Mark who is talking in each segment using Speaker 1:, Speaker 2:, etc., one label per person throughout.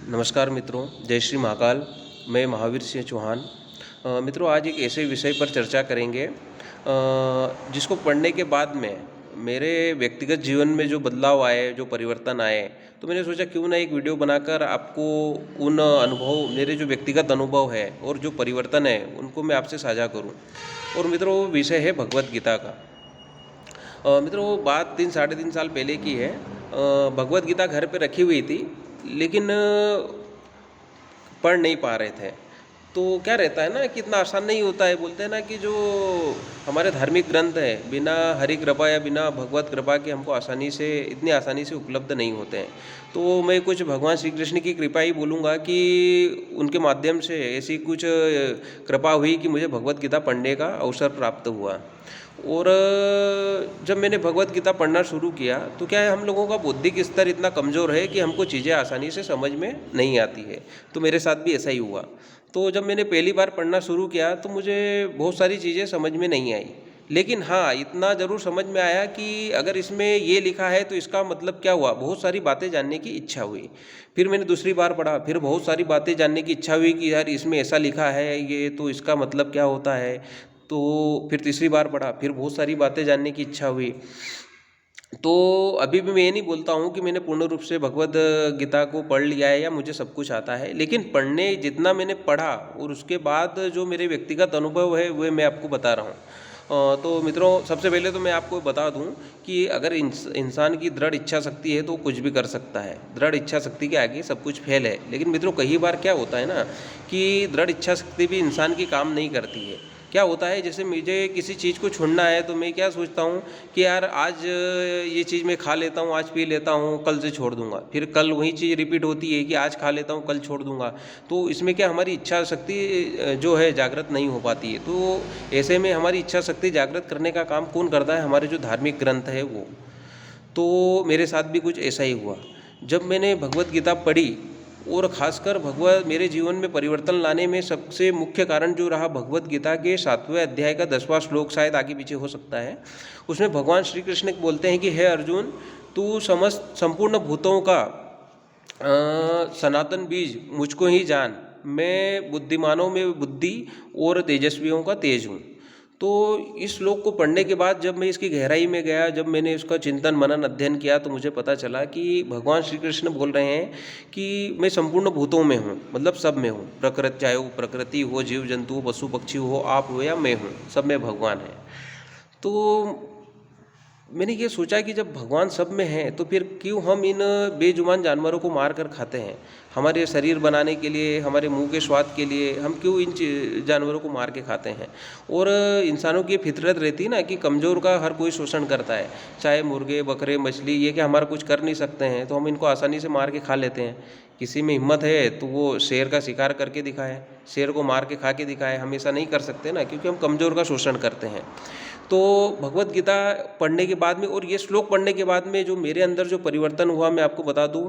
Speaker 1: नमस्कार मित्रों, जय श्री महाकाल। मैं महावीर सिंह चौहान। मित्रों, आज एक ऐसे विषय पर चर्चा करेंगे जिसको पढ़ने के बाद में मेरे व्यक्तिगत जीवन में जो बदलाव आए, जो परिवर्तन आए, तो मैंने सोचा क्यों ना एक वीडियो बनाकर आपको उन अनुभव, मेरे जो व्यक्तिगत अनुभव है और जो परिवर्तन है उनको मैं आपसे साझा करूं। और मित्रों, विषय है भगवत गीता का। मित्रों, बात 3-3.5 साल पहले की है। भगवत गीता घर पे रखी हुई थी, लेकिन पढ़ नहीं पा रहे थे। तो क्या रहता है ना कि इतना आसान नहीं होता है। बोलते हैं ना कि जो हमारे धार्मिक ग्रंथ है, बिना हरि कृपा या बिना भगवत कृपा के हमको इतनी आसानी से उपलब्ध नहीं होते हैं। तो मैं कुछ भगवान श्री कृष्ण की कृपा ही बोलूँगा कि उनके माध्यम से ऐसी कुछ कृपा हुई कि मुझे भगवत गीता पढ़ने का अवसर प्राप्त हुआ। और जब मैंने भगवत गीता पढ़ना शुरू किया तो क्या है, हम लोगों का बौद्धिक स्तर इतना कमज़ोर है कि हमको चीज़ें आसानी से समझ में नहीं आती है। तो मेरे साथ भी ऐसा ही हुआ। तो जब मैंने पहली बार पढ़ना शुरू किया तो मुझे बहुत सारी चीज़ें समझ में नहीं आई, लेकिन हाँ, इतना ज़रूर समझ में आया कि अगर इसमें ये लिखा है तो इसका मतलब क्या हुआ। बहुत सारी बातें जानने की इच्छा हुई। फिर मैंने दूसरी बार पढ़ा, फिर बहुत सारी बातें जानने की इच्छा हुई कि यार इसमें ऐसा लिखा है, ये तो इसका मतलब क्या होता है। तो फिर तीसरी बार पढ़ा, फिर बहुत सारी बातें जानने की इच्छा हुई। तो अभी भी मैं ये नहीं बोलता हूँ कि मैंने पूर्ण रूप से भगवद गीता को पढ़ लिया है या मुझे सब कुछ आता है, लेकिन पढ़ने जितना मैंने पढ़ा और उसके बाद जो मेरे व्यक्तिगत अनुभव है वह मैं आपको बता रहा हूँ। तो मित्रों, सबसे पहले तो मैं आपको बता दूं कि अगर इंसान की दृढ़ इच्छा शक्ति है तो कुछ भी कर सकता है। दृढ़ इच्छा शक्ति के आगे सब कुछ फेल है। लेकिन मित्रों, कई बार क्या होता है ना कि दृढ़ इच्छा शक्ति भी इंसान की काम नहीं करती है। क्या होता है, जैसे मुझे किसी चीज़ को छोड़ना है तो मैं क्या सोचता हूँ कि यार आज ये चीज़ मैं खा लेता हूँ, आज पी लेता हूँ, कल से छोड़ दूंगा। फिर कल वही चीज़ रिपीट होती है कि आज खा लेता हूँ, कल छोड़ दूंगा। तो इसमें क्या हमारी इच्छा शक्ति जो है जागृत नहीं हो पाती है। तो ऐसे में हमारी इच्छा शक्ति जागृत करने का काम कौन करता है? हमारे जो धार्मिक ग्रंथ है वो। तो मेरे साथ भी कुछ ऐसा ही हुआ। जब मैंने भगवत गीता पढ़ी और ख़ासकर भगवत मेरे जीवन में परिवर्तन लाने में सबसे मुख्य कारण जो रहा, भगवत गीता के 7वें अध्याय का 10वां श्लोक, शायद आगे पीछे हो सकता है। उसमें भगवान श्री कृष्ण बोलते हैं कि हे अर्जुन, तू संपूर्ण भूतों का सनातन बीज मुझको ही जान। मैं बुद्धिमानों में बुद्धि और तेजस्वियों का तेज हूँ। तो इस श्लोक को पढ़ने के बाद जब मैं इसकी गहराई में गया, जब मैंने इसका चिंतन मनन अध्ययन किया, तो मुझे पता चला कि भगवान श्री कृष्ण बोल रहे हैं कि मैं संपूर्ण भूतों में हूँ, मतलब सब में हूँ। प्रकृति, चाहे वो प्रकृति हो, जीव जंतु हो, पशु पक्षी हो, आप हो या मैं हूँ, सब में भगवान है। तो मैंने ये सोचा कि जब भगवान सब में हैं तो फिर क्यों हम इन बेजुबान जानवरों को मार कर खाते हैं? हमारे शरीर बनाने के लिए, हमारे मुंह के स्वाद के लिए हम क्यों इन जानवरों को मार के खाते हैं? और इंसानों की फितरत रहती है ना कि कमज़ोर का हर कोई शोषण करता है। चाहे मुर्गे, बकरे, मछली, ये क्या हमारा कुछ कर नहीं सकते हैं, तो हम इनको आसानी से मार के खा लेते हैं। किसी में हिम्मत है तो वो शेर का शिकार करके दिखाए, शेर को मार के खा के दिखाए। हम ऐसा नहीं कर सकते ना, क्योंकि हम कमज़ोर का शोषण करते हैं। तो भगवत गीता पढ़ने के बाद में और ये श्लोक पढ़ने के बाद में जो मेरे अंदर जो परिवर्तन हुआ, मैं आपको बता दूं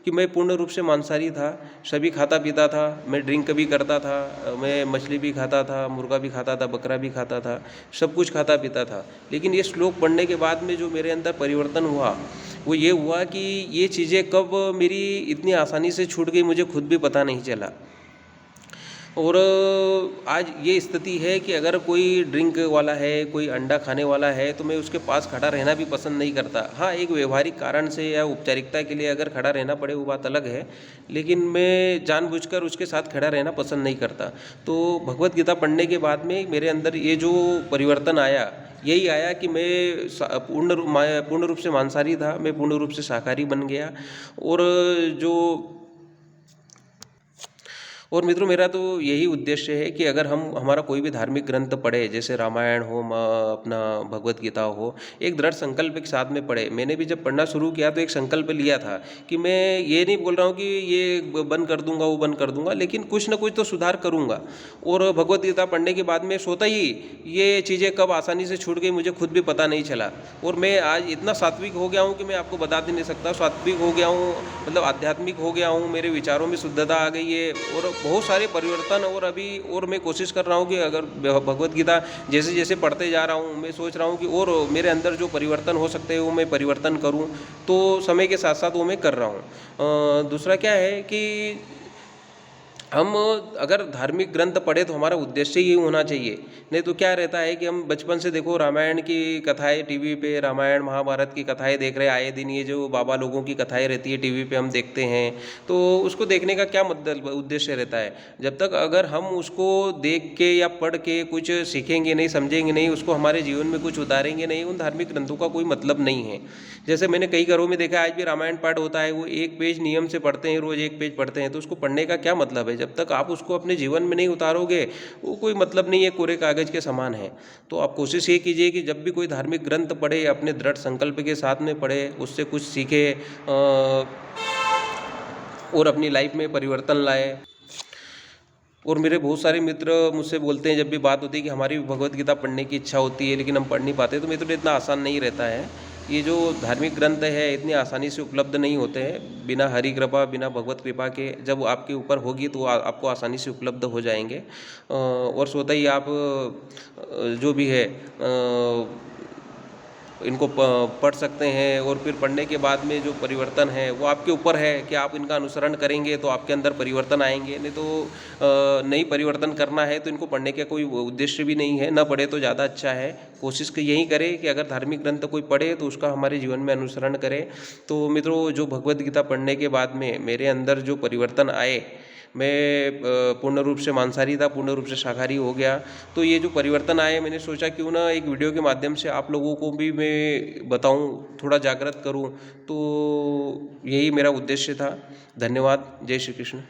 Speaker 1: कि मैं पूर्ण रूप से मांसाहारी था। सभी खाता पीता था, मैं ड्रिंक भी करता था, मैं मछली भी खाता था, मुर्गा भी खाता था, बकरा भी खाता था, सब कुछ खाता पीता था। लेकिन ये श्लोक पढ़ने के बाद में जो मेरे अंदर परिवर्तन हुआ वो ये हुआ कि ये चीज़ें कब मेरी इतनी आसानी से छूट गई मुझे खुद भी पता नहीं चला। और आज ये स्थिति है कि अगर कोई ड्रिंक वाला है, कोई अंडा खाने वाला है, तो मैं उसके पास खड़ा रहना भी पसंद नहीं करता। हाँ, एक व्यवहारिक कारण से या औपचारिकता के लिए अगर खड़ा रहना पड़े वो बात अलग है, लेकिन मैं जानबूझकर उसके साथ खड़ा रहना पसंद नहीं करता। तो भगवत गीता पढ़ने के बाद में मेरे अंदर ये जो परिवर्तन आया, यही आया कि मैं पूर्ण रूप से मांसाहारी था, मैं पूर्ण रूप से शाकाहारी बन गया। और मित्रों, मेरा तो यही उद्देश्य है कि अगर हम हमारा कोई भी धार्मिक ग्रंथ पढ़े, जैसे रामायण हो, अपना भगवत गीता हो, एक दृढ़ संकल्प के साथ में पढ़े। मैंने भी जब पढ़ना शुरू किया तो एक संकल्प लिया था कि मैं ये नहीं बोल रहा हूँ कि ये बंद कर दूंगा, वो बंद कर दूंगा, लेकिन कुछ ना कुछ तो सुधार करूँगा। और भगवत गीता पढ़ने के बाद में सोता ही ये चीज़ें कब आसानी से छूट गई मुझे खुद भी पता नहीं चला। और मैं आज इतना सात्विक हो गया हूँ कि मैं आपको बता भी नहीं सकता। सात्विक हो गया हूँ मतलब आध्यात्मिक हो गया हूँ, मेरे विचारों में शुद्धता आ गई है और बहुत सारे परिवर्तन और अभी और मैं कोशिश कर रहा हूँ कि अगर भगवत गीता जैसे जैसे पढ़ते जा रहा हूँ, मैं सोच रहा हूँ कि और मेरे अंदर जो परिवर्तन हो सकते हैं वो मैं परिवर्तन करूँ, तो समय के साथ साथ वो मैं कर रहा हूँ। दूसरा क्या है कि हम अगर धार्मिक ग्रंथ पढ़े तो हमारा उद्देश्य ही होना चाहिए। नहीं तो क्या रहता है कि हम बचपन से देखो रामायण की कथाएं टीवी पे, रामायण महाभारत की कथाएं देख रहे हैं आए दिन, ये जो बाबा लोगों की कथाएं रहती है टीवी पे हम देखते हैं, तो उसको देखने का क्या मतलब उद्देश्य रहता है? जब तक अगर हम उसको देख के या पढ़ के कुछ सीखेंगे नहीं, समझेंगे नहीं, उसको हमारे जीवन में कुछ उतारेंगे नहीं, उन धार्मिक ग्रंथों का कोई मतलब नहीं है। जैसे मैंने कई घरों में देखा आज भी रामायण पाठ होता है, वो एक पेज नियम से पढ़ते हैं, रोज़ एक पेज पढ़ते हैं, तो उसको पढ़ने का क्या मतलब है? जब तक आप उसको अपने जीवन में नहीं उतारोगे वो कोई मतलब नहीं है, कोरे कागज़ के समान है। तो आप कोशिश ये कीजिए कि जब भी कोई धार्मिक ग्रंथ पढ़े अपने दृढ़ संकल्प के साथ में पढ़े, उससे कुछ सीखे और अपनी लाइफ में परिवर्तन लाए। और मेरे बहुत सारे मित्र मुझसे बोलते हैं जब भी बात होती है कि हमारी भी भगवत गीता पढ़ने की इच्छा होती है लेकिन हम पढ़ नहीं पाते, तो मेरे तो इतना आसान नहीं रहता है। ये जो धार्मिक ग्रंथ है इतनी आसानी से उपलब्ध नहीं होते हैं, बिना हरि कृपा, बिना भगवत कृपा के जब आपके ऊपर होगी तो आपको आसानी से उपलब्ध हो जाएंगे। और स्वतः ही आप जो भी है इनको पढ़ सकते हैं, और फिर पढ़ने के बाद में जो परिवर्तन है वो आपके ऊपर है कि आप इनका अनुसरण करेंगे तो आपके अंदर परिवर्तन आएंगे, नहीं तो नहीं परिवर्तन करना है तो इनको पढ़ने का कोई उद्देश्य भी नहीं है, ना पढ़े तो ज़्यादा अच्छा है। कोशिश यही करें कि अगर धार्मिक ग्रंथ कोई पढ़े तो उसका हमारे जीवन में अनुसरण करें। तो मित्रों, जो भगवद गीता पढ़ने के बाद में मेरे अंदर जो परिवर्तन आए, मैं पूर्ण रूप से मांसाहारी था, पूर्ण रूप से शाकाहारी हो गया। तो ये जो परिवर्तन आए, मैंने सोचा क्यों ना एक वीडियो के माध्यम से आप लोगों को भी मैं बताऊं, थोड़ा जागृत करूं। तो यही मेरा उद्देश्य था। धन्यवाद। जय श्री कृष्ण।